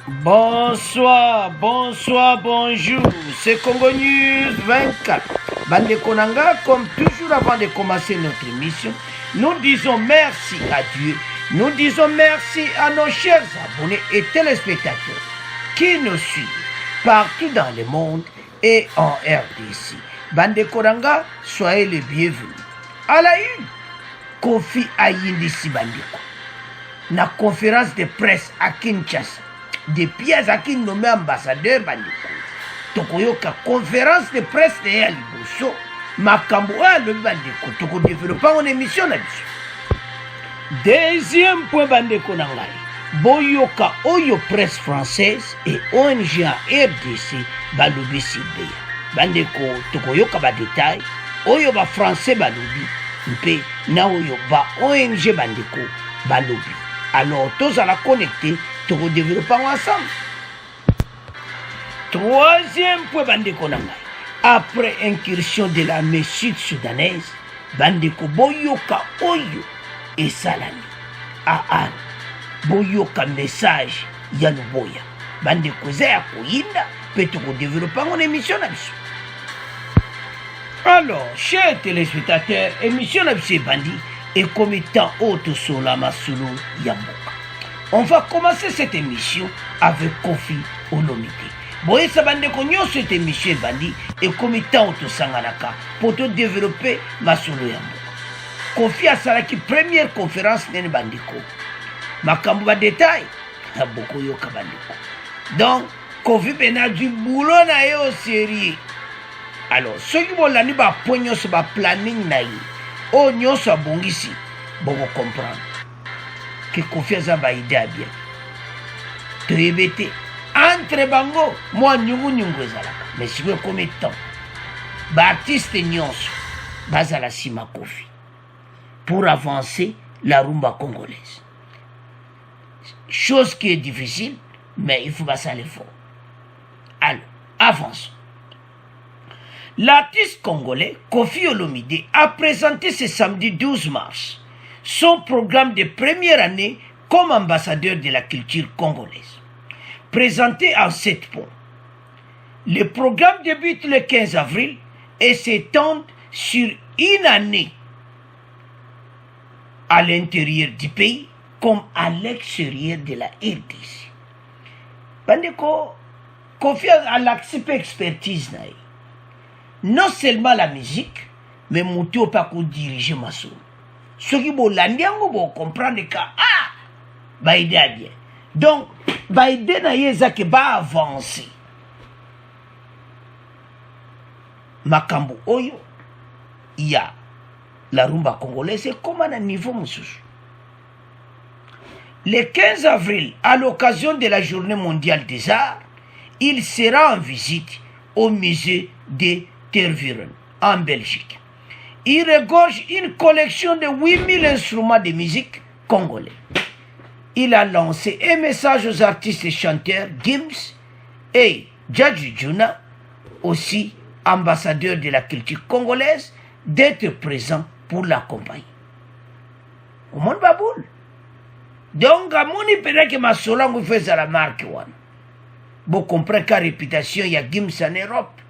Bonsoir, bonsoir, bonjour. C'est Congo News 24. Bande Konanga, comme toujours avant de commencer notre émission, nous disons merci à Dieu. Nous disons merci à nos chers abonnés et téléspectateurs qui nous suivent partout dans le monde et en RDC. Bande Konanga, soyez les bienvenus. À la une, Kofi Ayindisi Bandeko. Na conférence de presse à Kinshasa. Depuis Azaki nommé ambassadeur Bandeko. Tokoyoka conférence de presse de Yaliboso. Makambo le Bandeko. Toko développer en émission là. Deuxième point Bandeko Nangai. Boyoka Oyo presse française et ONG à RDC Balobi Sibeya. Bandeko Tokoyoka ba détail. Oyo ba français Balobi. Mpe na oyo ba ONG Bandeko Balobi. Alors tous à la connecter. Pour développer ensemble. Troisième point, Bandeko Nangai. Après incursion de l'armée sud-soudanaise, Bandeko Boyoka Oyo et Salami. Aan. Boyoka message Yanuboya. Bandeko Zaya Koyinda. Peut-être développer en émission. Alors, chers téléspectateurs, émission Bandi et commettant haute sur la Masulu Yamboka. On va commencer cette émission avec Kofi Olomide. Boye sabande konyo cette émission bandi et committant auto sanganaka pour te développer ma solo yambo. Kofi a salaki première conférence nene bandiko. Makambo ba détail a beaucoup yoka bandiko. Donc Kofi bena du boulot na yo sérieux. Alors ceux qui vont l'année ba pogno se ba planning na yi. O nyoso abongisi boko comprendre. Que confiance à Baïda bien. Te répéter entre bango, moi nyungu zalaka. Mais si vous comme temps, Baptiste Nyonso, Bazala Sima Kofi, pour avancer la rumba congolaise. Chose qui est difficile, mais il faut passer l'effort. Alors, avançons. L'artiste congolais Kofi Olomide a présenté ce samedi 12 mars son programme de première année comme ambassadeur de la culture congolaise. Présenté en 7 points. Le programme débute le 15 avril et s'étend sur une année à l'intérieur du pays comme à l'extérieur de la RDC. Bandeko, Kofi a l'accepté expertise. Non seulement la musique, mais Moutou pas qu'on dirige ma soul. Ceux qui vont l'andiango comprendre que Baïde a bien. Donc, Baïde n'a yéza que va avancer. Makambo Oyo, il y a la rumba congolaise, c'est comme à un niveau moussous. Le 15 avril, à l'occasion de la Journée mondiale des arts, il sera en visite au musée de Tervuren, en Belgique. Il regorge une collection de 8000 instruments de musique congolais. Il a lancé un message aux artistes et chanteurs Gims et Djadji Djouna, aussi ambassadeurs de la culture congolaise, d'être présents pour l'accompagner. Au monde baboule. Donc, à mon peut que ma solangue fait à la marque. Vous comprenez qu'à réputation, il y a Gims en Europe.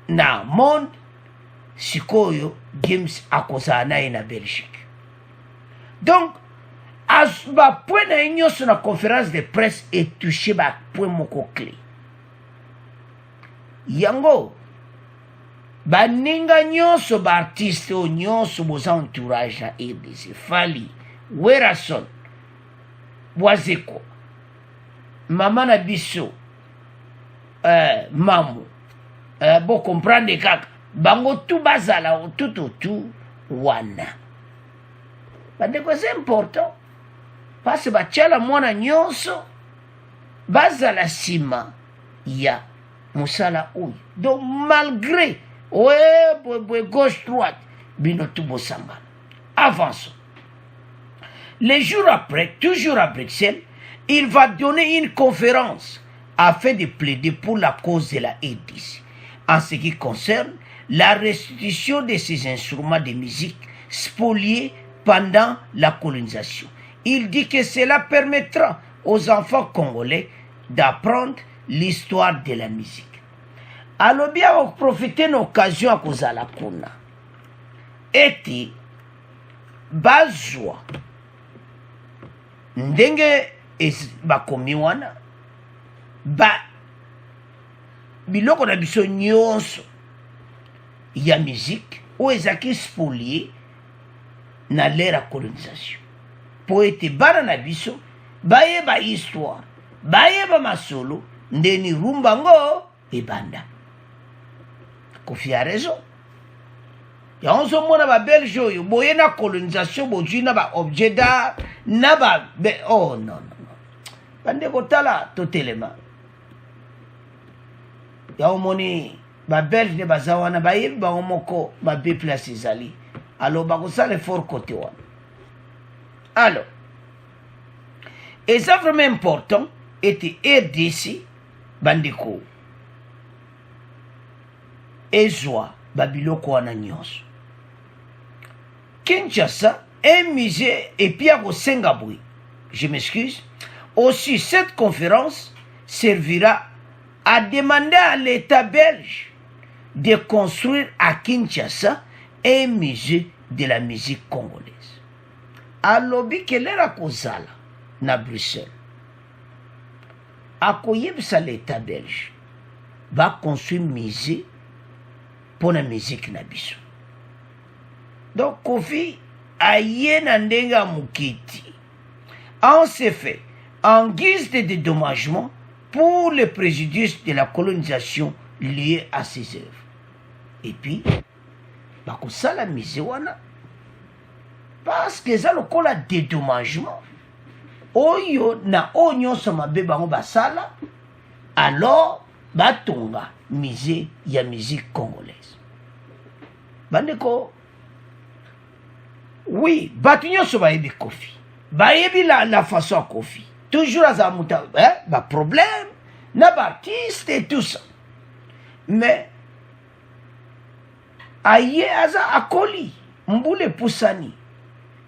Dans le monde, Sikoyo, James Akozana et na Belgique. Donc, à ce point de sur la conférence de presse est touché par point moko clé. Yango, baninga nyonso ba artiste o nyonso boza entourage na RDC. Fali, Werason, Wazeko, Mama na biso, Mamu, bon comprendre kaka. Bango tout bazala tout wana. Bandeko c'est important. Parce que bachala mwana nyonso bazala sima ya musala uy. Donc malgré gauche droite bino tout bosamba. Avançons. Les jours après, toujours à Bruxelles, il va donner une conférence afin de plaider pour la cause de la RDC en ce qui concerne la restitution de ces instruments de musique spoliés pendant la colonisation. Il dit que cela permettra aux enfants congolais d'apprendre l'histoire de la musique. Alobi a profité de l'occasion à cause de la kuna. Eti bazwa ndenge bakomi wana ba biloko na biso nyonso ya musique oyo ezalaki spolié na l'ère ya colonisation po ete bana na biso bayeba histoire bayeba masolo ndeni rumba ngo ebanda. Kofi a raison. Ya onzo mona ba belge oyo boye na colonisation bozwi na ba objet d'art na ba oh non non non bande kotala totelema ya omoni ba belge de bazawana ba yebi ba moko ba be place ezali alors ba kosala effort côté wana. Alors et ça vraiment important était RDC bandeko ezwa babiloko wana nyonso. Kinshasa, un musée et Pierre au Singapour. Je m'excuse. Aussi, cette conférence servira à demander à l'État belge de construire à Kinshasa un musée de la musique congolaise. À l'objet que l'era kozala na Bruxelles. À koyebisa l'État belge va construire un musée pour la musique na biso. Donc, Kofi a yenandenga mukiti. En ce fait, en guise de dédommagement pour le préjudice de la colonisation liée à ses œuvres. Et puis, bakosala mise wana parce que ça lokola dédommagement oyo na onyo sama be bango basala alors batonga mise ya musique congolaise. Bandeko oui, Batunyo Sobayebi Kofi. Bayebi la façon à Kofi. Toujours à Zamuta, bah problème, n'a artiste et tout ça. Mais, aïe, aza akoli, mboule poussani,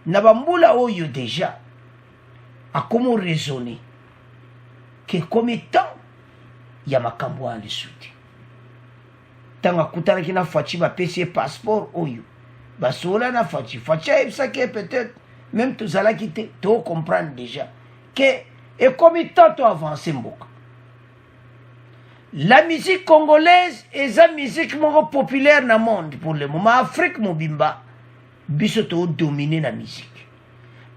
n'a ba mboula oyo déjà, a comment raisonner, que comme étant, y a ma kambo en dessous. Tant à koutana ki na fachi ba PC passeport oyo. Basola na fachi ça que peut-être même tout ça là qui te comprendre déjà que et comme tant avancé mboka la musique congolaise est la musique populaire dans le monde pour le moment. Afrique mobimba biso to dominer la musique,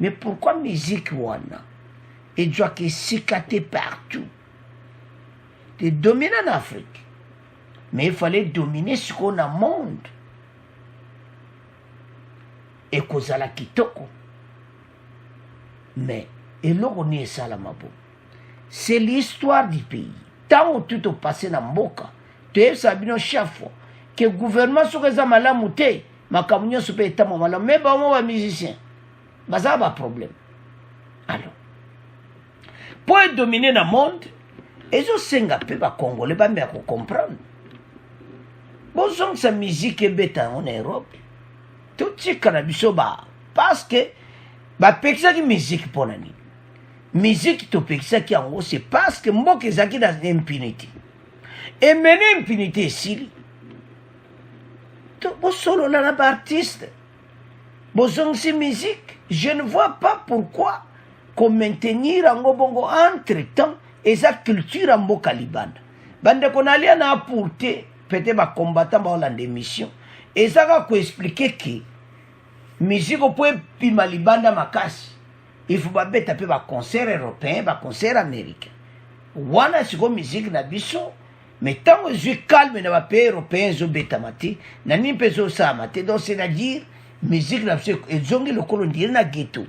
mais pourquoi musique wana et doit que s'écater partout de dominer en Afrique, mais il fallait dominer ce qu'on a monde. Et kozala kitoko. Mais, et l'oroni salamabo. C'est l'histoire du pays. Tant que tout au passé dans Mboka, tu es sabino chaque fois que le gouvernement sur les amalamouté, ma communion se peut être malam, mais bon, moi, musicien. Mais ça va problème. Alors, pour dominer le monde, et je sais que les Congolais vont comprendre. Bon, sa musique est bête en Europe. Tout ce qu'on a parce que pekisa ki musique pour nani musique to pekisa ki en gros c'est parce que mboka ezaki dans impunité et mener impunité ici to bo solo na ba artiste bo zongsi musique je ne vois pas pourquoi qu'on maintenir en bongo entre temps et sa culture en mboka libanda bande qu'on allait na apporter peut-être ba combattant ba la démission. Et ça va expliquer que musique au point pima libanda makasi il faut pas bête taper ba concert européen ba concert américain wana siko musique na biso mais tant que je calme na ba pays européen zo beta mati na ni peso sa mati donc c'est-à-dire musique na biso ezongi le colonial na ghetto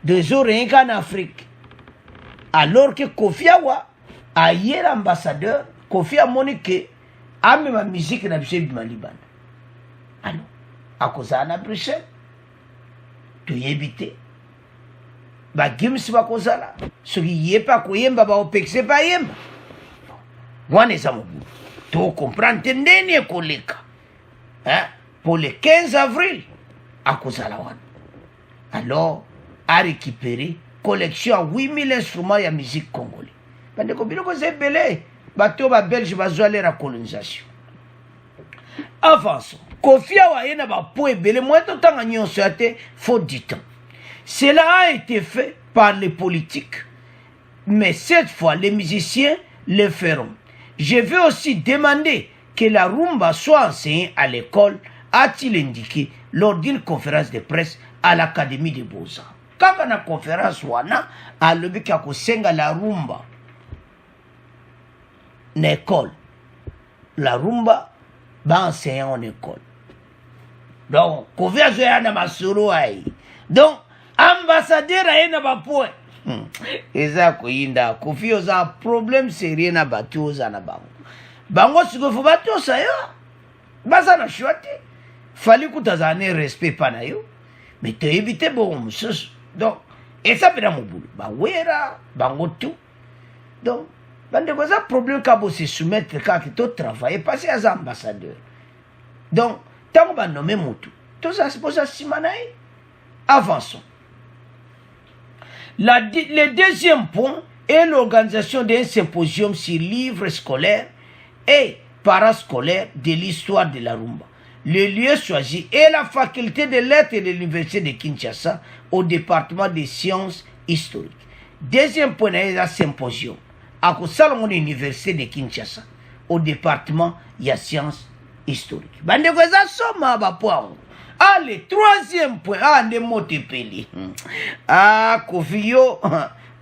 des oreilles en Afrique alors que Kofi Awa a hier ambassadeur Kofi a monique a même ma musique na biso bima libanda. Alors, à cause de Bruxelles, tu y évites. Bah, Gims va cause là. Ce qui y est pas, quoi yemba, bah, au pexe pas yemba. Wane zamu. Tu comprends, t'es né, collègue. Hein? Pour le 15 avril, à cause de la wane. Alors, à récupérer collection à 8000 instruments ya musique congolais. Bandeko biloko zebele bato ba belge bazwa la colonisation. Avançons. Kofi awa yena ba po ebele moi to tanga nyonso ate faut du temps. Cela a été fait par les politiques, mais cette fois les musiciens le feront. Je vais aussi demander que la rumba soit enseignée à l'école, a-t-il indiqué lors d'une conférence de presse à l'Académie des Beaux-Arts. Quand on a conférence wana a lobi ka kosenga la rumba na école, la rumba ba enseigner en école. Donc kofi azoya na masoro ai. Donc ambassadeur ayena ba point. Eza koyinda kofi oza problème sérieux na bato oza na bango. Bango siko fo bato sa yo. Baza na choite. Fali kutazane respect pana yo. Mais te éviter bon mususu. Donc et ça pena mobulu. Ba wera bango tout. Donc bande koza problème ka bo se soumettre ka ki to travailler passer as ambassadeur. Donc tant ba nommer mutu. Tout ça c'est pour ça simanaï. Avançons. Le deuxième point est l'organisation d'un symposium sur livres scolaires et parascolaires de l'histoire de la rumba. Le lieu choisi est la faculté de lettres de l'université de Kinshasa au département des sciences historiques. Deuxième point est le symposium à l'université de Kinshasa au département des sciences historiques. Ah, le troisième point, ah, ne motepeli. Ah, Kofio,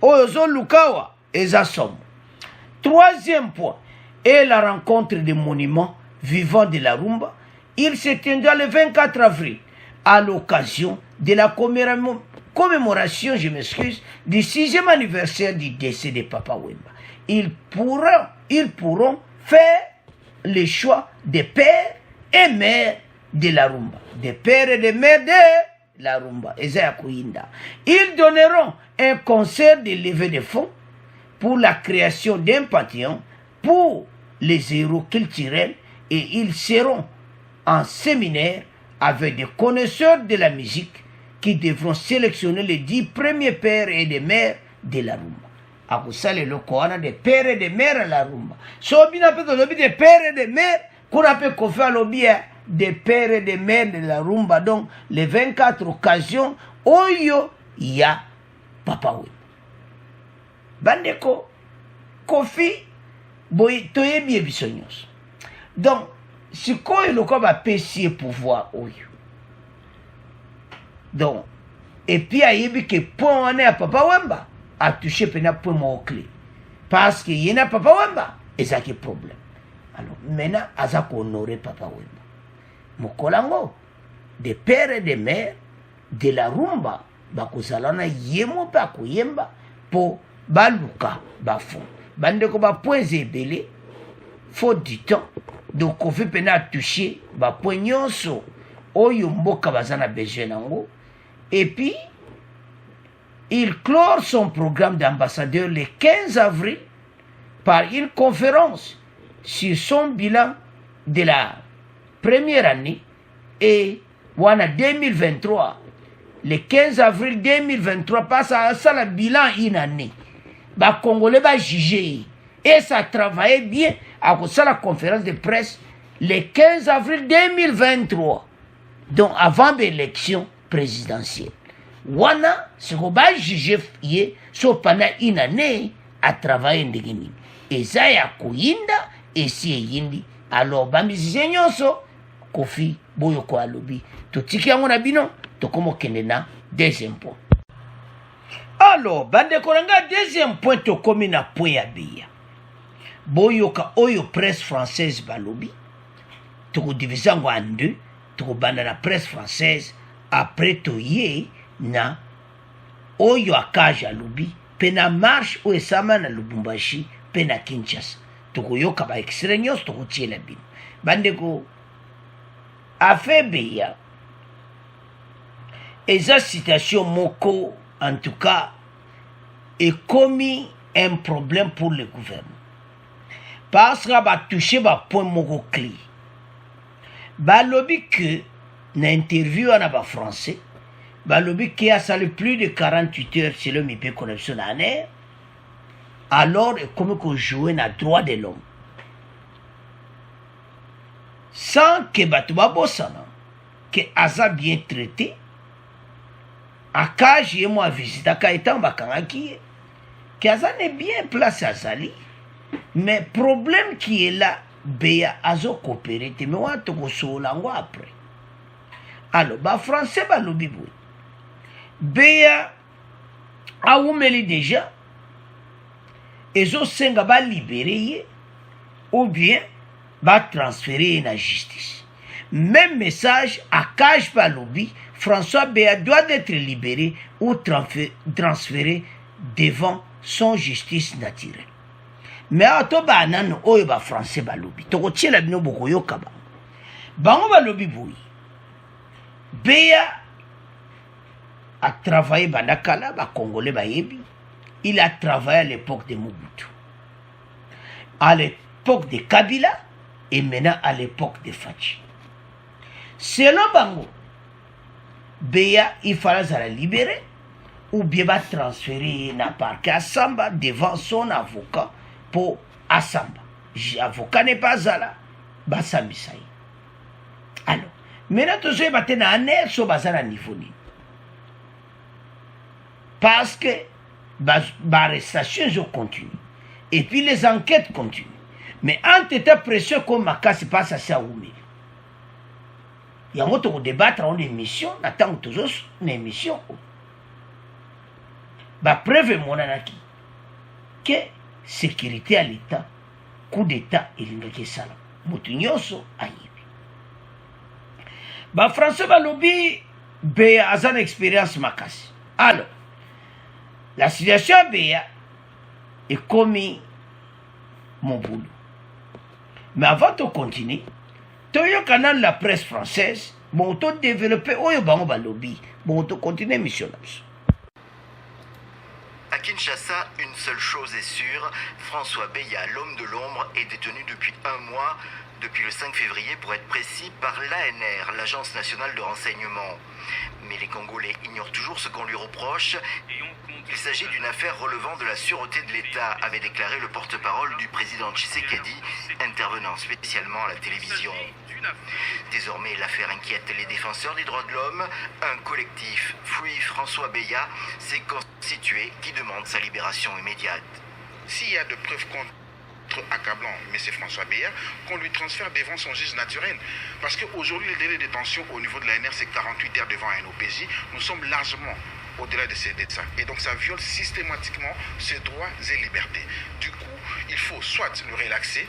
Ozo Lukawa, Ezasom. Troisième point est la rencontre des monuments vivants de la rumba. Il se tiendra le 24 avril à l'occasion de la commémoration, je m'excuse, du 6e anniversaire du décès de Papa Wemba. Ils pourront faire le choix des pères et mères de la rumba, des pères et des mères de la rumba. Ils donneront un concert de levée de fonds pour la création d'un panthéon pour les héros culturels et ils seront en séminaire avec des connaisseurs de la musique qui devront sélectionner les 10 premiers pères et des mères de la rumba. Akusale lokoana des pères et des mères de la rumba. So bina pe lobby des pères et des mères, qu'on appelle kofi lobby des pères et des mères de la rumba. Donc les 24 occasions oyo ya Papa Wemba. Bandeko kofi boy toyebi bisonyos. Donc si quoi le corps va pêcher pouvoir oyo. Donc et puis ayebi que point on est à Papa Wemba a touché pena point mon clé parce que y a Papa Wemba et ça qui est problème. Alors maintenant aza ko honorer Papa Wemba. Mokolango des pères et des mères de la rumba bakozalana yemo pa koyemba po baluka bafo bandeko ba point ebele faut du temps donc on fait pena toucher ba point nyonso oyo mboka bazana besoin nango et puis il clore son programme d'ambassadeur le 15 avril par une conférence sur son bilan de la première année et wana 2023 le 15 avril 2023 passe à ça le bilan une année ba congolais va juger et ça travaillait bien à cause de la conférence de presse le 15 avril 2023 donc avant l'élection présidentielle wana ce qu'on va juger yé so pendant une année à travailler ndegeni et ça ya koyinda et si yindi alors bamisicien nyonso kofi boyo ko alobi to tiki yango na bino to komo kende na deuxième point. Alors bande kolanga deuxième point to komi na point ya biya boyo ka oyo presse française balobi to ko diviser ngo en deux to ko banda na presse française après to ye na oyo akaja alobi pena marche o esama na Lubumbashi pena Kinshasa to ko yoka ba extraños to ko tiela bino bande ko affaire et sa citation moko en tout cas est commis un problème pour le gouvernement parce que va toucher ba point moko clé ba lobby que na interview na ba français balobi qui a sali plus de 48 heures sur le MIP connexion ANR, alors comme qu'on joue na droit de l'homme. Sans que Batouba Bossana, que Aza bien traité, Aka j'ai moi visité Aka étant Bakangaki, que Aza n'est bien placé à Zali, mais problème qui est là, Béa Azo coopéré, mais on a tout langue après. Alors, bah français, bah l'obiboui. Béa a oumeli déjà, et zo senga ba libéré, ou bien, va transférer la justice. Même message à Kaj Balobi, François Béa doit être libéré ou transféré devant son justice naturelle. Mais à to ba nan oyo ba français Balobi, to ko tiela bino boko yokaba. Bango Balobi boui. Béa a travaillé bandakala ba congolais ba yebi. Il a travaillé à l'époque de Mobutu. À l'époque de Kabila et maintenant à l'époque de Fachi. Selon Bango, Béa, il fallait la libérer ou bien transférer na parquet à Samba devant son avocat pour Assamba. L'avocat n'est pas là, Bassamisaï. Alors, maintenant, tout ça, il y a un air sur le niveau. Parce que l'arrestation continue. Et puis les enquêtes continuent. Mais entre état pression comme Maka se passe à Saoumé. Il y a un autre débattre en émission, n'attend toujours une émission. Preuve mon anaki que sécurité à l'État, coup d'État et l'ingénieur Salam. Moutinyoso aïe. Français Balobi, Béa a une expérience Makasi. Alors, la situation à Béa est commis mon boulot. Mais avant de continuer, tu as canal la presse française, bon, tu as développé, oyo bango balobi, bon, tu continues mission. À Kinshasa, une seule chose est sûre, François Béa, l'homme de l'ombre, est détenu depuis un mois, depuis le 5 février pour être précis, par l'ANR, l'Agence nationale de renseignement. Mais les Congolais ignorent toujours ce qu'on lui reproche. Il s'agit d'une affaire relevant de la sûreté de l'État, avait déclaré le porte-parole du président Tshisekedi, intervenant spécialement à la télévision. Désormais, l'affaire inquiète les défenseurs des droits de l'homme. Un collectif, Free François Béa, s'est constitué qui demande sa libération immédiate. S'il y a de preuves accablant M. François Béa, qu'on lui transfère devant son juge naturel. Parce qu'aujourd'hui, le délai de détention au niveau de l'ANR, c'est 48 heures devant un OPJ. Nous sommes largement au-delà de ça. Et donc, ça viole systématiquement ses droits et libertés. Du coup, il faut soit le relaxer,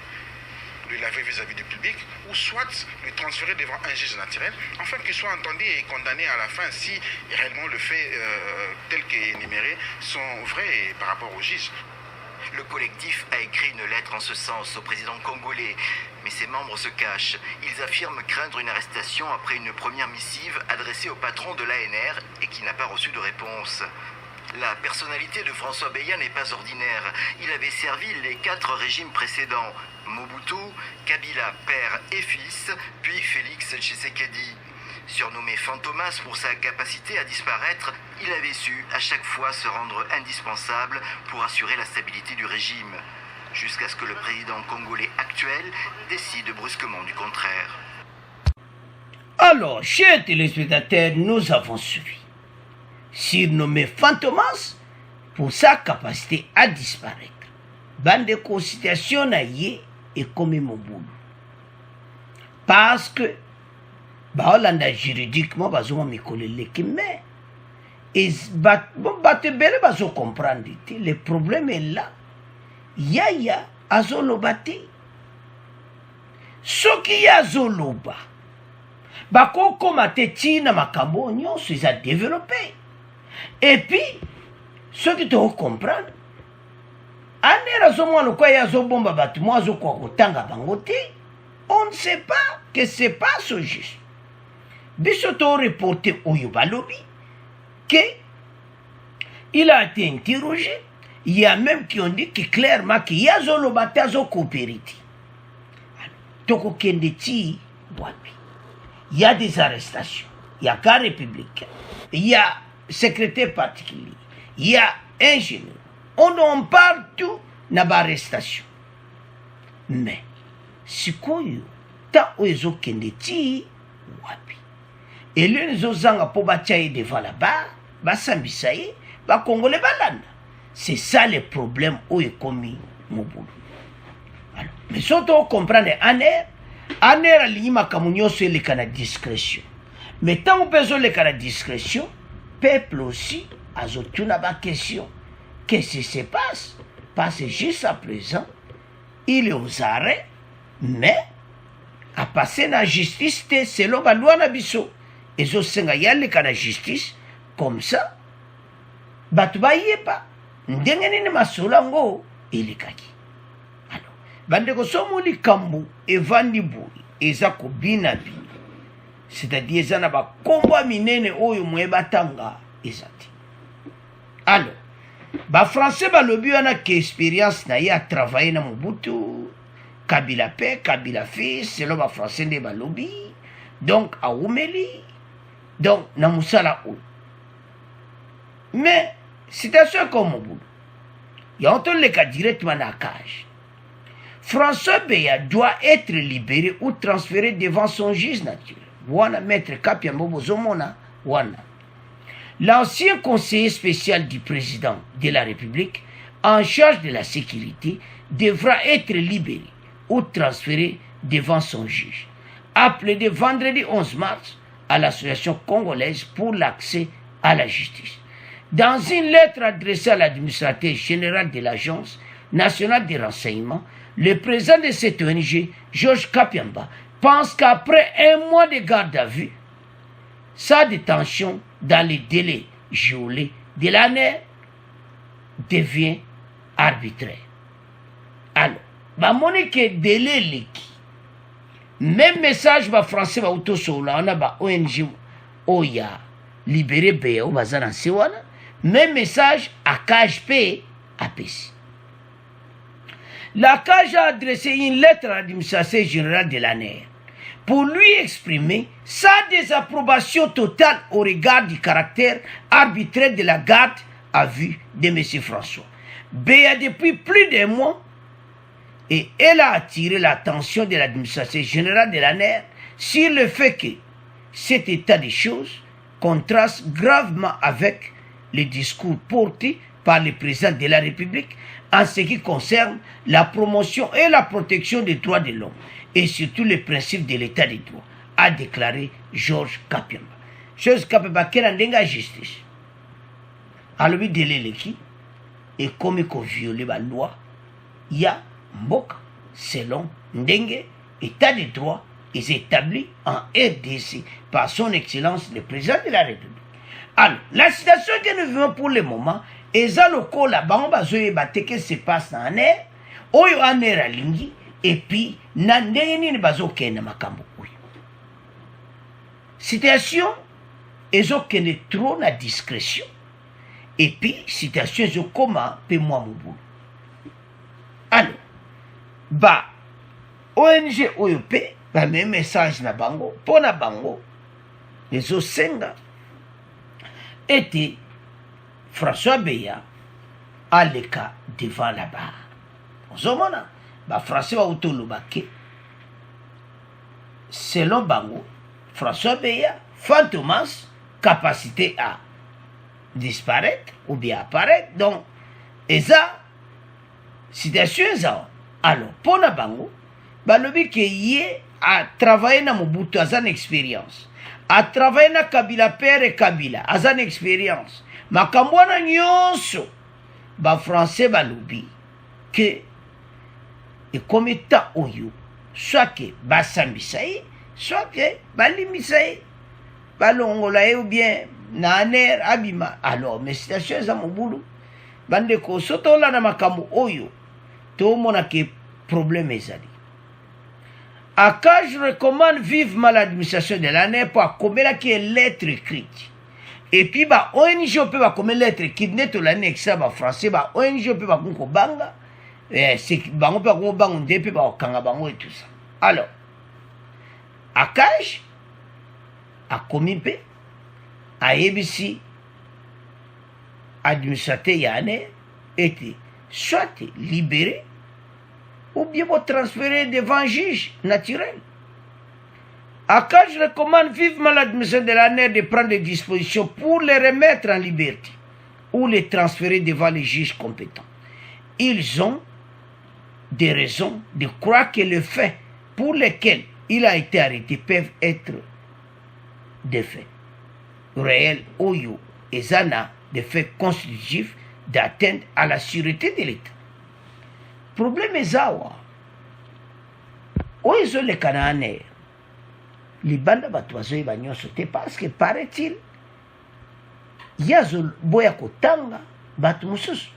le laver vis-à-vis du public, ou soit le transférer devant un juge naturel, afin qu'il soit entendu et condamné à la fin si réellement le fait tel qu'énuméré sont vrais par rapport au juge. Le collectif a écrit une lettre en ce sens au président congolais, mais ses membres se cachent. Ils affirment craindre une arrestation après une première missive adressée au patron de l'ANR et qui n'a pas reçu de réponse. La personnalité de François Béa n'est pas ordinaire. Il avait servi les 4 régimes précédents, Mobutu, Kabila père et fils, puis Félix Tshisekedi. Surnommé Fantomas pour sa capacité à disparaître, il avait su à chaque fois se rendre indispensable pour assurer la stabilité du régime, jusqu'à ce que le président congolais actuel décide brusquement du contraire. Alors, chers téléspectateurs, nous avons suivi. Surnommé Fantomas pour sa capacité à disparaître. Bande de constitution naïe et comme mon boulot. Parce que Baolanda juridiquement bazoma mikoleleki mais et batebele bazo comprendre le problème est là. Yaya azolobate soki azoloba bako komate tina makambo nyonso ils a développé et puis ceux qui te comprendre anera zomwana kwa yazobomba batu mo azokwa kotanga bango te on ne sait pas que c'est pas ce juste. Bissoto reporté au Yobalobi qu'il a été interrogé. Il y a même qui ont dit que clairement qu'il y a Zolobatazo coopérité. Toko Kendeti, il y a des arrestations. Il y a cas républicain. il y a secrétaire particulier, il y a ingénieur. On parle tout na arrestation. Mais sikoyo ta oezo kende ti wapi. Et l'un des autres pour batailler devant la barre, basambisa ye, ba congolais balanda. C'est ça le problème où est commis mon boulot. Alors, mais surtout comprendre aner alingi makamu nyonso eleka na discrétion. Mais tant qu'on besoin de la discrétion, peuple aussi a ba question. Qu'est-ce qui se passe? Parce que jusqu'à présent, il est aux arrêts, mais à passer dans la justice, selon la loi nabiso. Et zo senga yale la justice, comme ça, batuba yepa, ndenge ni masolango, elikaki. Alors, bandeko somo li kambu, evandi bui, ezako binabi. C'est-à-dire, ça n'a pas combat minene oyo mwebatanga, ezati. Alors, ba français ba lobi wana ke expérience na ya travailler na Mobutu, Kabila père, Kabila fils, selon ba français de ba lobi. Donc a Oumeli, donc na musala ou. Mais citation comme Mobutu. Il y a entendu le cas directement dans la cage. François Beya doit être libéré ou transféré devant son juge naturel. Wana maître Kapiambo Bozomona wana. L'ancien conseiller spécial du président de la République en charge de la sécurité devra être libéré ou transféré devant son juge. Appelé vendredi 11 mars à l'association congolaise pour l'accès à la justice. Dans une lettre adressée à l'administrateur général de l'Agence nationale des renseignements, le président de cette ONG, Georges Kapiamba, pense qu'après un mois de garde à vue, sa détention dans les délais gelés de l'année devient arbitraire. Alors, bah que délai leki. Même message ba français ba autosola on a ba ONG oya libéré Beya ou bazana sewana. Même message à KHP APC. La CAJ a adressé une lettre à l'administration générale de l'ANER pour lui exprimer sa désapprobation totale au regard du caractère arbitraire de la garde à vue de M. François. Beya depuis plus d'un mois et elle a attiré l'attention de l'administration générale de l'ANER sur le fait que cet état de choses contraste gravement avec les discours portés par le président de la République en ce qui concerne la promotion et la protection des droits de l'homme et surtout les principes de l'état de droit, a déclaré Georges Kapiamba. Georges Kapiamba qui a une justice. Alors, il délai qui est comme qu'on viole la loi, il y a Mboka, selon Ndenge, état de droit est établi en RDC par son excellence le président de la République. Alors, la situation que nous vivons pour le moment, et ça le cas là-bas, on va se que se passe dans l'air, oyo aner alingi, et puis, nandeni ne bazo kene makambo. Situation, ezo kene trop na discrétion. Et puis, situation ezo comment pe moi mon boulot. Alors, ba, ONG OYP, ba même message na bango, pour na bango, les osenga, était François Beya à l'écart devant la barre. Ozomona, ba Français va autolobake. Selon Bango, François Beya, fantomas, capacité à disparaître ou bien apparaître. Donc, et ça, situation ça. Alors, pour na Bango, balobi que yé a travaillé na Mobutu à son expérience. A travaillé na Kabila père et Kabila à son expérience. Makambwana nyonso ba français balobi que et comme étant oyo soit que basambisa ye soit que balimisa ye balongola ye ou bien na aner abima. Alors mais situation za mobulu bandeko soto la na makambo oyo to mona ke problème ezali. Aka je recommande vivement l'administration de l'ANER pour accomplir qui est lettre écrite. Et puis, bah, ONG peut comme lettre kidnap to l'année que ça, bah, français, bah, ONG peut comme banga, c'est bah, on peut comme banga, on peut bah, kanga bango et tout ça. Alors, Akaj a commis ayebisi administrateur ya ANER ete soit libéré ou bien transféré devant juge naturel. Quand je recommande vivement l'administration de l'ANER de prendre des dispositions pour les remettre en liberté ou les transférer devant les juges compétents. Ils ont des raisons de croire que les faits pour lesquels il a été arrêté peuvent être des faits réels ou et zana des faits constitutifs d'atteinte à la sûreté de l'État. Problème est zawa. Où ils ont les Canaanais? Les bandes batouazo banyo sauté parce que paraît-il, yazo boya kotanga batumusus.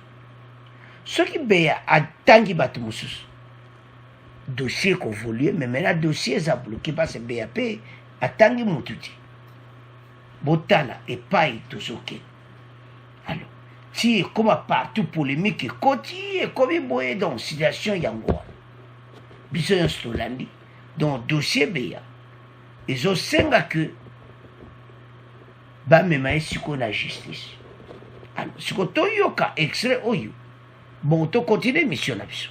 Ce qui beya atangi batumusus. Dossier qu'on voulait, mais maintenant dossier est bloqué parce que BAP atangi mututi. Botala et paille toujours. Alors, si comme partout polémique et côté et comme boye dans situation yangoa. Biso stolandi donc dossier beya. Ils ont senga que ba mema siko na justice. Alors, siko to yoka extrait oyo. Bon, to continue mission na biso.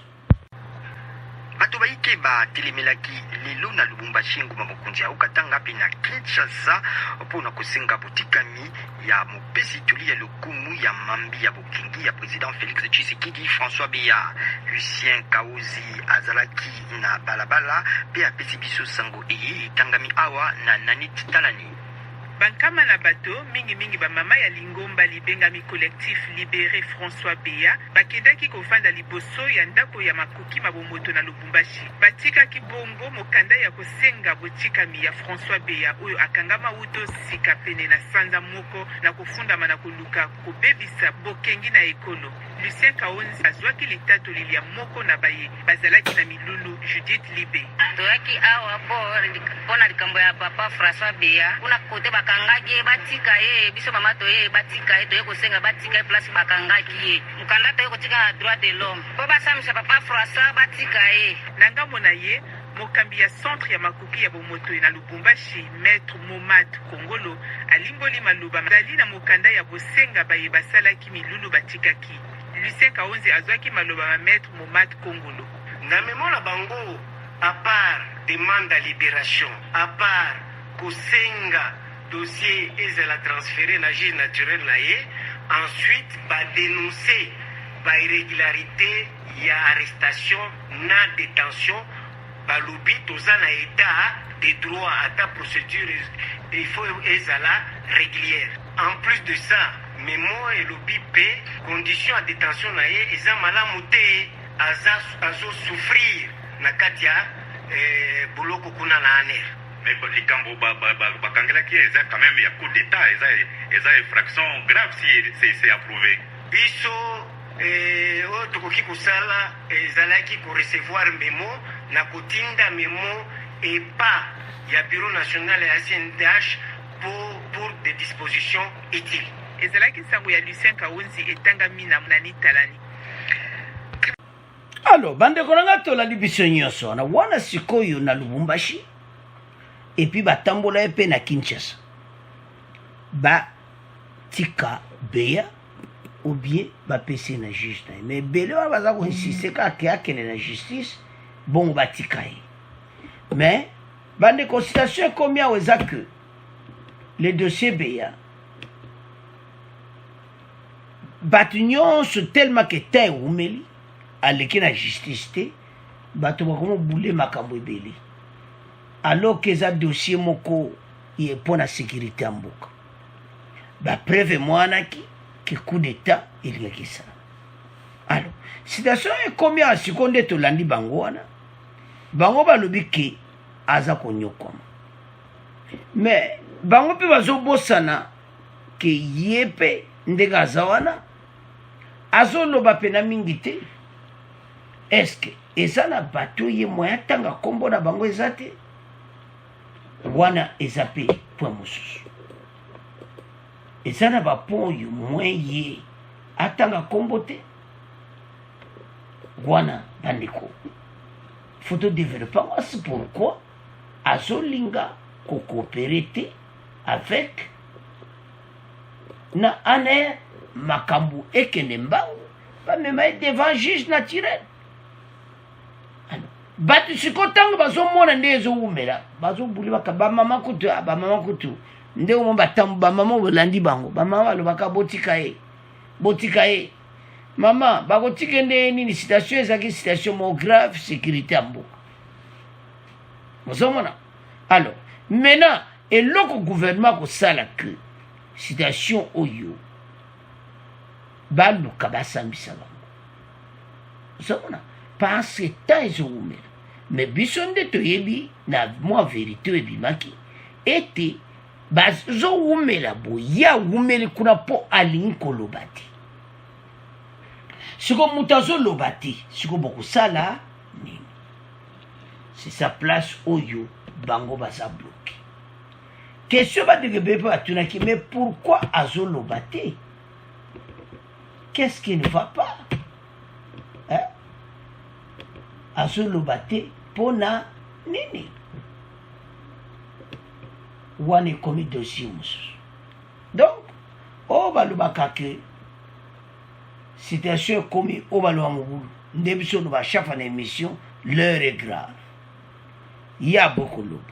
Bato baike ba telemelaki lelo na Lubumbashi nguma mokonzi ya Katanga pe na Kinshasa mpona kosenga botikami ya mopesi toli ya lokumu ya mambi ya bokingi ya président Félix Tshisekedi François Beya. Lucien Kaozi azalaki na balabala pe apesi biso sango eye etangami awa na Nanit Talani. Bankama na bato mingi ba mama ya Lingomba libengami collectif libéré François Beya bakendaki kofanda liboso ya ndako ya makoki mabomoto na Lubumbashi. Batikaki bongo mokanda ya kosenga botikami ya François Beya oyo akangama uto sika pene na sanza moko na kofundama na koluka kobebisa bokengi na ekolo. Lucien Kaonzi azwaki litato lilia moko na baye bazalaki na milulu Judith Libe. Toyaki awa pona likambo ya papa François Beya kuna kote bakangaki batika ye biso mama to ye batika ye toye kosenga batika ye place bakangaki ye mukanda toye kotika na droit de l'homme po basamisa papa François batika ye nanga mona ye mokambi ya centre ya makoki ya bomoto na Lubumbashi maître Momad Kongolo alimboli maloba mazali na mokanda ya bosenga baye basalaki milulu batikaki. Lucien Kaonzi azwaki maloba ma maître Momad Kongolo na memona bango à part demande à libération à part kosenga dossier ezala transféré na juge naturel na ye ensuite ba dénoncer ba irrégularité ya arrestation na détention ba lobi toza na état de droit à ta procédure il faut ezala régulière. En plus de ça Memo et lobi pe condition à détention na ye eza malamu te azo souffrir na katia boloko kuna na ANER. Mais likambo bakangelaki eza quand même ya coup d'état eza infraction grave si c'est approuvé. Biso tokoki kosala ezalaki ko recevoir memo na kotinda memo et pas ya bureau national ya CNDH pour des dispositions utiles. Ezalaki sango ya Lucien Kaonzi etangami na Nanit Talani. Alors, bande konanga tolandi biso nyonso na wana sikoyo na Lubumbashi et puis batambola epe na Kinshasa. Ba tika Beya ou bien ba pese na juge na. Mais bele wa baza ko insister ka akene na justice bon ba tika ye. Mais bande consultation combien weza que les dossiers Beya batunion se tellement que tay umeli aleki na justice te bato bakomo boule makambo ebele alors que eza dossier moko ye mpona sécurité ya mboka bapreuve mwanaki ke coup d'état elingaki sala. Alors situation ekomi awa siko nde tolandi bango wana bango balobi ke aza konyokwama mais bango mpe bazobosana ke ye mpe ndenge aza wana azoloba pena mingi te. Est-ce que eza na bato ye moya tanga kombo na bango eza te wana eza pe point mosusu eza na bapon oyo mwen ye atanga kombo te wana bandeko faut développer c'est pourquoi azolinga kocoopérer te avec na ANR makambo ekende mbangu bamema ye devant juge naturel. Bato sikotanga bazomona nde ezowumela bazobuli baka bamama kutu nde omo batambu bamama bolandi bango bamama balobaka botika ye mama bakotika nde nini situation ezaki situation mo grave sécurité ya mboka mozomona. Alors maintenant eloko gouvernement kosala ke situation oyo baluka basambisa bango mozomona parce que temps ezowumela. Mais biso nde toyebi na mwa vérité ebimaki ete bazowumela boye awumeli kuna mpo alingi koloba te. Siko moto azoloba te siko bokosala nini? C'est sa place oyo bango baza bloqué. Question badekebe mpe batunaki mais pourquoi azoloba te? Qu'est-ce qui ne va pas? Azoloba te pona nini? Wana ekomi dossier mosusu. Donc oyo balobaka ke situation ekomi oyo baloba mobulu nde biso oloba chaque na émission l'heure est grave ya bokoloba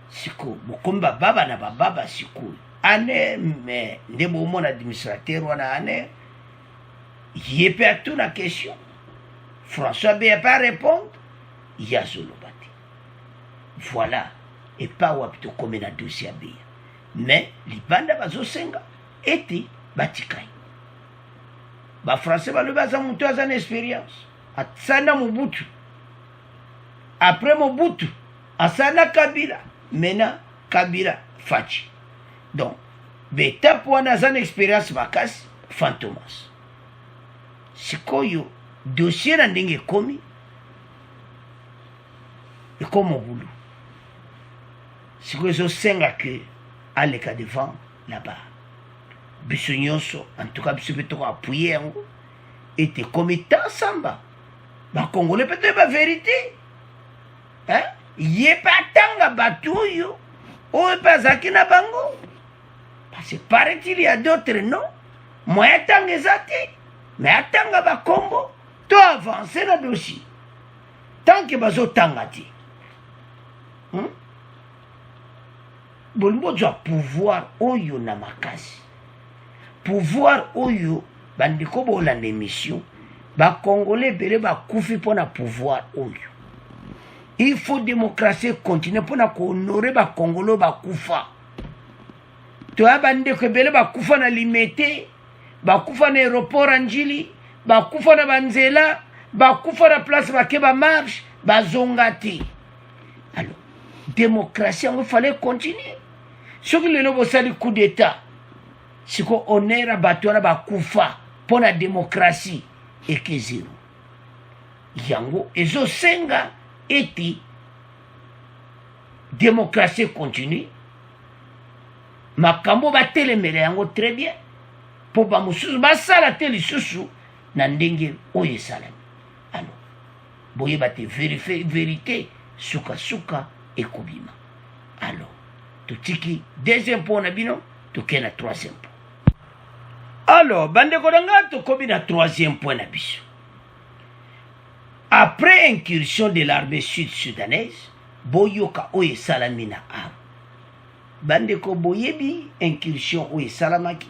sikoyo bokomi bababa na bababa sikoyo ANR me nde bomona administrateur wana ANR ye mpe atuna question François Beya pas répondre, il y a Zolobati. Voilà. Et pas wapito comme na dossier Beya. Mais, les bandes bazosenga, été batikai. Ba français ba le baza mutu azan expérience. Atsana Mobutu. Après Mobutu, asana Kabila. Maintenant, Kabila Fachi. Donc, beta pour azan expérience bakas fantomas. Sikoyo dossier na ndenge ekomi ekoma obulu sikoyo ezosenga ke aleka devant là-bas biso nyonso en tout cas biso mpe tokoapuye yango ete ekomi tan samba bakongole mpe toyeba vérité ye mpe atanga bato oyo mpe azalaki na bango parce que paraît-il y a d'autres non moya atanga eza te mais atanga bakombo to avancer na dossier tant que bazotanga te bolingi bozwa pouvoir oyo na makasi pouvoir oyo bandeko bolanda émission bakongole ebele bakufi mpo na pouvoir oyo il faut démocratie continue mpo na kohonore bakongole oyo bakufa toya bandeko ebele bakufa na limete bakufa na aéroport anjili bakufa na banzela bakufa na place bake bamarche bazonga te. Alors démocratie yango fallait continuer soki lelo bosali coup d'état siko honneur bato wana bakufa mpo na démocratie eke zero yango ezosenga ete démocratie continue makambo batelemela yango très bien mpo bamosusu basala te lisusu na ndenge oyo esalami. Alors boyeba te vérité sukasuka ekobima. Alors totiki deuxième point na bino tokei na troisième point. Alors bandeko na nga tokomi na troisième point na biso. Après incursion de l'armée sud-soudanaise boyoka oyo esalami na Aru. Bandeko boyebi incursion oyo esalamaki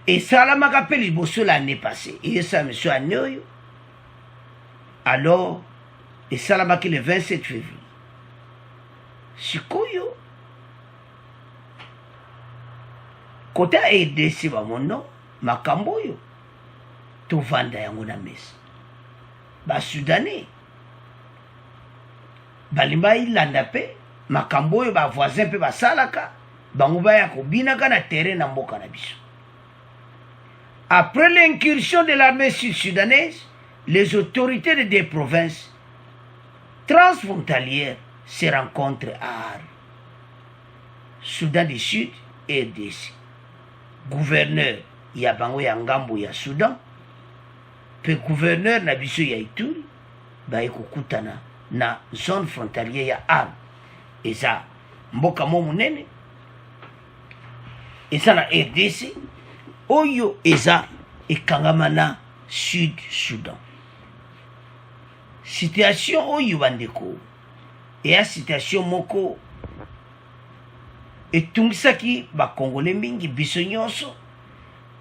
esalamaka mpe liboso l'année passée eyesala monsieur année oyo. Alors esalamaki le 27 février sikoyo kote ya EDC bamono makambo oyo tovanda yango na mesa basudanais balimba ilanda mpe makambo oyo bavoisin mpe basalaka bango baya kobinaka na terrain na mboka na biso. Après l'incursion de l'armée sud-soudanaise, les autorités des deux provinces transfrontalières se rencontrent à Aru, Soudan du Sud et RDC. Gouverneur ya bango ya ngambo ya Soudan, pe gouverneur na biso ya Ituri, baye kokutana na zone frontalière ya Aru. Eza mboka mo munene eza na RDC oyo eza ekangama na Sud Soudan. Situation oyo bandeko eya situation moko etungisaki bakongole mingi biso nyonso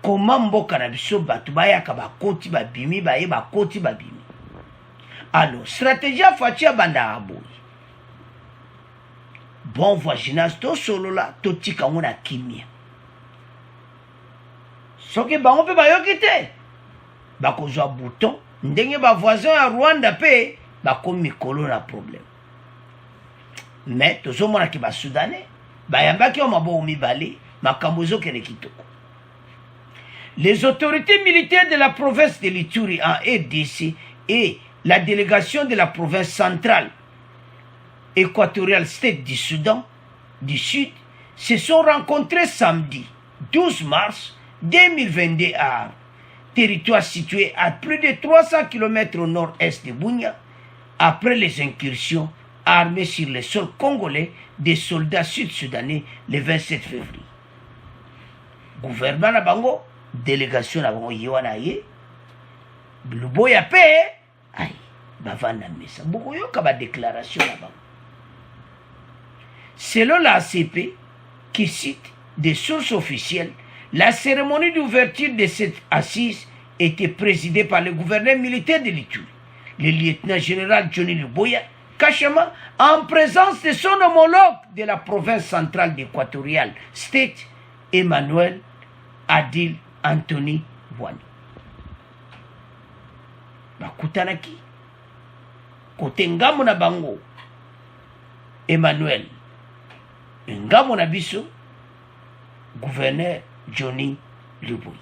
koma mboka na biso bato bayaka bakoti babimi baye bakoti babimi. Alors stratégie afaci ya bandaka boye bon voisinage tosolola totika ngo na kimia soki bango mpe bayoki te bakozwa bouton ndenge bavoisin ya Rwanda mpe bakomi mikolo na problème. Mais tozomonaki basoudanais bayambaki o maboko mibale makambo ezokende kitoko. Les autorités militaires de la province de l'Ituri en RDC et la délégation de la province centrale équatoriale State du Soudan du Sud se sont rencontrés samedi 12 mars 2022 à territoire situé à plus de 300 km au nord-est de Bunia après les incursions armées sur le sol congolais des soldats sud-soudanais le 27 février. Gouvernement na bango, délégation na bango yewana ye, Luboya pe, ay, bavana mesa. Boko yoka ba déclaration na bango. Selon la ACP, qui cite des sources officielles, la cérémonie d'ouverture de cette assise était présidée par le gouverneur militaire de l'Ituri, le lieutenant-général Johnny Luboya Kachama, en présence de son homologue de la province centrale d'équatoriale State, Emmanuel Adil Anthony Wani. Bakutanaki, kote ngamo na bango, Emmanuel, ngamo na biso, gouverneur Johnny Luboya.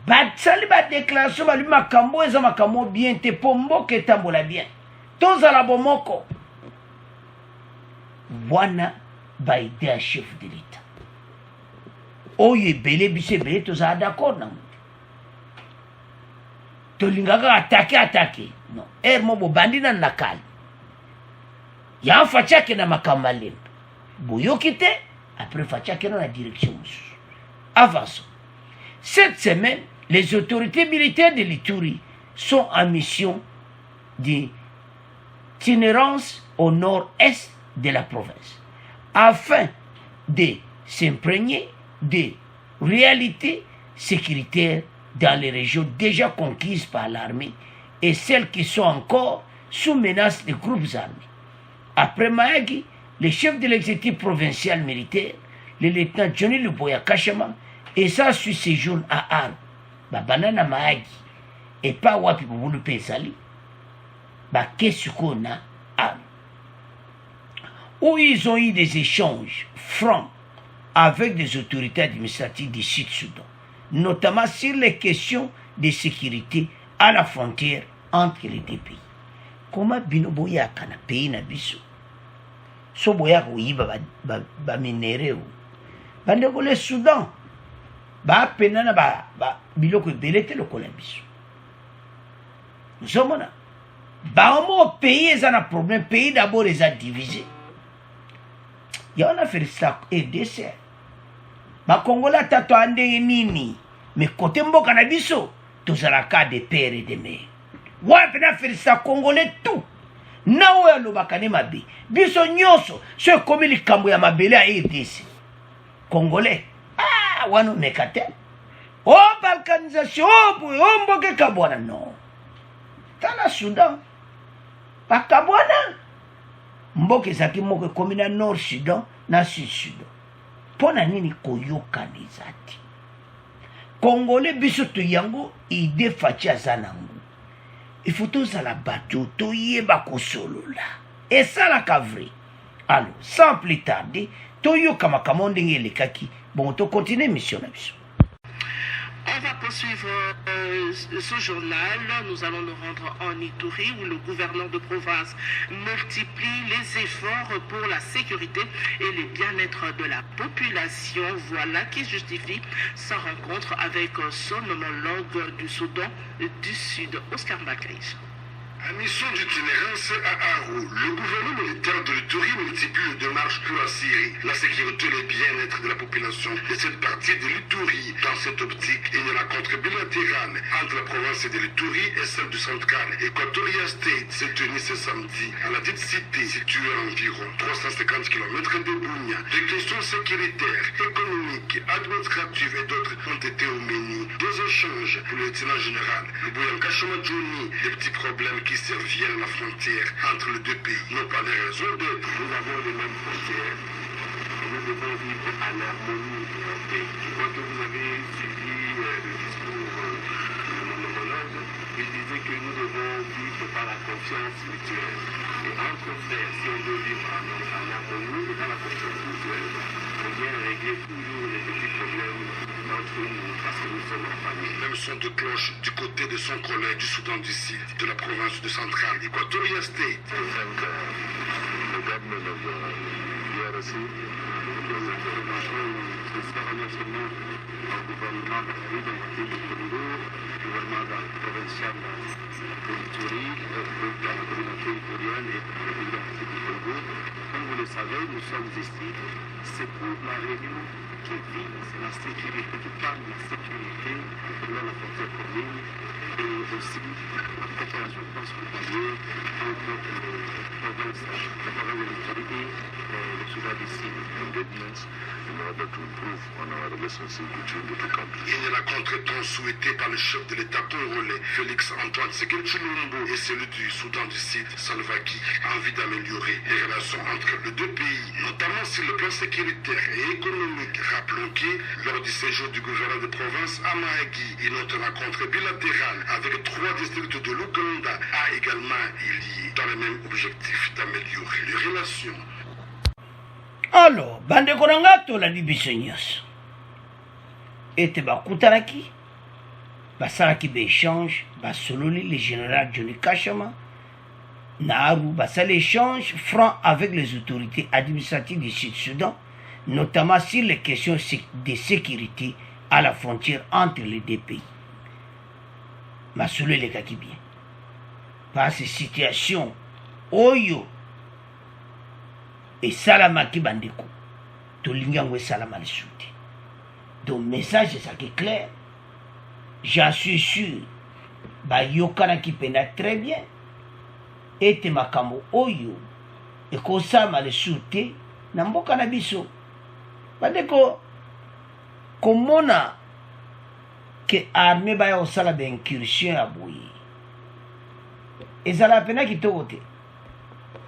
Batsali ba déclaration ba lui makambo eza makambo bien te pombo ke tambola bien. Tozala bomoko. Wana ba idée chef de l'État. Oye belé bise belé tozala d'accord na. Tolingaka attaquer. Non, mo bo bandina nakali. Ya fachake na makambalendo. Boyoki te après fachake na direction. Avançons. Cette semaine, les autorités militaires de l'Ituri sont en mission d'itinérance au nord-est de la province, afin de s'imprégner des réalités sécuritaires dans les régions déjà conquises par l'armée et celles qui sont encore sous menace des groupes armés. Après Mahagi, le chef de l'exécutif provincial militaire, le lieutenant Johnny Luboya Kachama, et ça suit séjour à Arme, banana Mahagi, et pas wapi bubulu pesali, kesukona Arme, où ils ont eu des échanges francs avec des autorités administratives du Sud-Soudan, notamment sur les questions de sécurité à la frontière entre les deux pays. Comment binoboya kana pays na biso? So boya kuiba ba minéraux. Bandeko le Soudan. Ba penana ba biloko belete lokola biso. Zomona. Ba mo pays ezana problème, pays d'abord les a divisés. Ya on a fait ça RDC. Ba Kongola tato ande nini, mais côté mboka na biso, tozala ka de père et de mère. Wa pena fait ça Congolais tout. Na oya lo bakane mabe. Biso nyonso, so komi likambo ya mabele a RDC. Congolais. Ah, wano mekate. Oh, balkanisation, oh, mboke kabwana, non. Tala Soudan. Pa kabwana. Mboke zaki mboke komi na Nord Soudan, na Sud Soudan. Pona nini koyoka nizati. Congolais biso to yango, ide fachi azanango. Il faut tous à la bateau, to yeba kosolola. Et ça la kavri. Alors, sans plus tarder, Toyo Kamakamonde le Kaki. Bon, to continue mission la mission. On va poursuivre ce journal. Nous allons nous rendre en Ituri où le gouverneur de province multiplie les efforts pour la sécurité et le bien-être de la population. Voilà qui justifie sa rencontre avec son homologue du Soudan du Sud, Oscar Mbakaish. En mission d'itinérance à Aru, le gouvernement militaire de l'Ituri multiplie les démarches pour assurer la sécurité et le bien-être de la population de cette partie de l'Ituri. Dans cette optique, il y a la contre bilatérale entre la province de l'Ituri et celle du central. Equatoria State s'est tenue ce samedi à la dite cité située à environ 350 km de Bunia. Des questions sécuritaires, économiques, administratives et d'autres ont été au menu. Des échanges pour le lieutenant général Luboyanka Shomadjouni, des petits problèmes qui surviennent à la frontière entre les deux pays n'ont pas de raison d'être. Nous avons les mêmes frontières et nous devons vivre à l'harmonie de nos pays. Je crois que vous avez suivi le discours de mon homologue. Il disait que nous devons vivre par la confiance mutuelle. Et entre frères, si on veut vivre en harmonie et dans la confiance mutuelle, on vient régler toujours les petits problèmes entre nous parce que nous sommes en famille. Même son de cloche du côté de son collègue du Soudan du Sud, de la province de Centrale, Equatoria State. Le government of DRC, les interventions spéciales non seulement au gouvernement d'identité du Congo, au gouvernement provincial de l'Ituri, de la communauté iturienne et de l'identité du Congo. Comme vous le savez, nous sommes ici, c'est pour la réunion qui vise la sécurité, qui parle de la sécurité dans la frontière commune et aussi la coopération transfrontalière entre la province de l'Ituri et le Soudan du Sud. In order to improve on our relationship between the two countries. Il y a la contretemps souhaitée par le chef de l'État congolais, Félix Antoine Tshisekedi Tshilombo, et celui du Soudan du Sud, Salva Kiir, a envie d'améliorer les relations entre les deux pays, notamment sur le plan sécuritaire et économique. Rappelons que, lors du séjour du gouverneur de province à Mahagi, une autre rencontre bilatérale avec 3 districts de l'Ouganda a également lié dans le même objectif d'améliorer les relations. Alors, bandeko na nga tolandi biso nyonso ete bakutanaki basalaki baéchange basololi le général Johnny Kashama na Aru basali échange franc avec les autorités administratives du Sud-Soudan, notamment sur les questions de sécurité à la frontière entre les deux pays. Masolo elekaki bien par ces situations oyo et salamaki bandeko tolingi yango esalama lisusu te. Donc message ezalaki clair, j'en suis sûr bayokanaki mpena très bien ete makambo oyo ekosalama lisusu te na mboka na biso. Bandeko komona ke arme baya kosala baincursion ya boye ezala mpena kitoko te.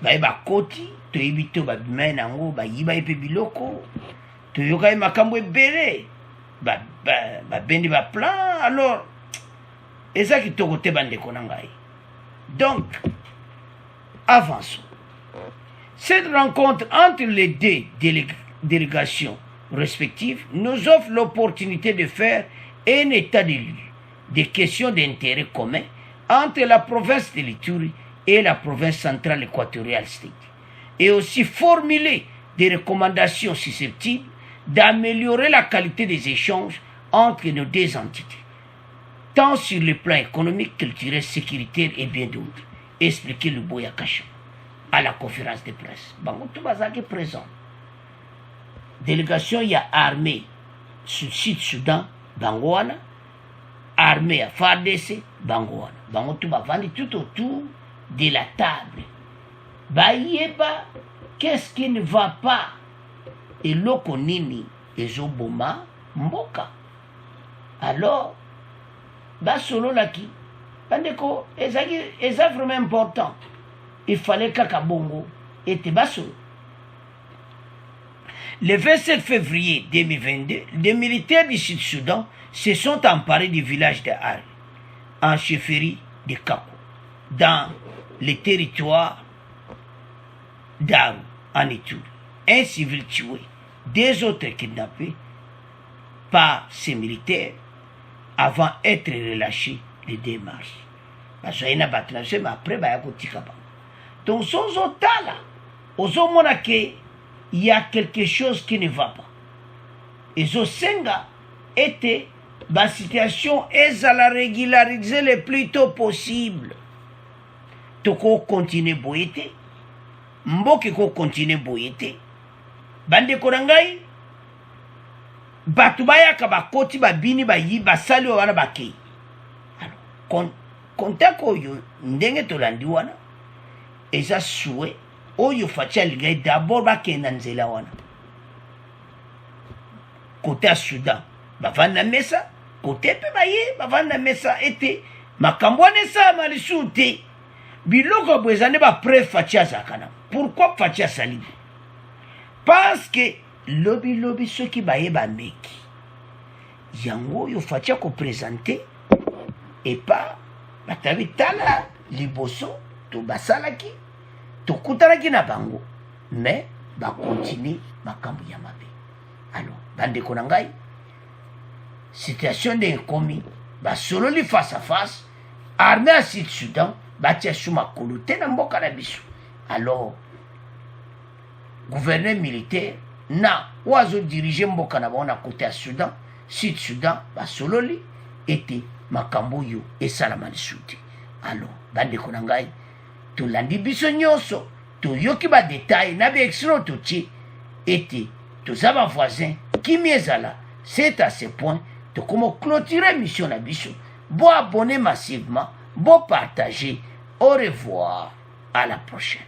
Baye bakoti toyebi to babimai nango bayiba ye mpe biloko toyoka ye makambo ebele babendi baplan. Alors eza kitoko te bandeko na ngai. Donc avançons. Cette rencontre entre les deux délégations respectives nous offre l'opportunité de faire un état de lieu des questions d'intérêt commun entre la province de l'Ituri et la province centrale équatoriale State, et aussi formuler des recommandations susceptibles d'améliorer la qualité des échanges entre nos deux entités, tant sur le plan économique, culturel, sécuritaire et bien d'autres, expliquait Luboya Kashama à la conférence de presse. Bango tout bazaki présent. Délégation ya armée Sud-Soudan, Bangoana, armée à FARDC, Bangoana. Bango tout bavandi tout autour de la table. Bayeba, qu'est-ce qui ne va pas? Et loko nini ezoboma mboka. Alors, basolo laki, bandeko, eza vraiment important. Il fallait kakabongo était basolo. Le 27 février 2022, les militaires du Sud-Soudan se sont emparés du village de Ari, en chefferie de Kako, dans les territoires d'Aru, en Ituri. Un civil tué, 2 autres kidnappés par ces militaires avant d'être relâchés le 2 mars. Parce qu'il y a un mais après, il y a un. Donc, ce là, il y a quelque chose qui ne va pas. Et ce senga était la situation est à la régulariser le plus tôt possible. toko continue boye te mboka ekokontinue boye te bandeko na ngai bato bayaka bakoti babini bayi basali oyo wana bakei kontaka oyo ndenge tolandi wana eza souhait oyo faci alingai d'abord bakenda nzela wana kote ya Soudan bavandi na mesa kote mpe baye bavandi na mesa ete makambo wana esalama lisusu te biloko boye eza nde bapreuve faci azalaka na pourquoi faci asali parce que lobi soki baye bameki yango oyo faci akopresente epa batabi tala liboso to basalaki tokutanaki na bango mais bakontinue makambo ya mabe. Alors bandeko na ngai situation nde ekomi basololi face à face armée ya Sud Soudan batia su makolo te na mboka na biso. Alors gouverneur militaire na oyo azodirige mboka na bango na kote ya Soudan Sud Soudan basololi ete makambo oyo esalama lisusu te. Alors bandeko na ngai tolandi biso nyonso toyoki badetail na baextro totie ete toza bavoisin kimi ezala. C'est à ce point tokoma clôturer mission na biso. Bo abonner massivement, bo partager. Au revoir, à la prochaine.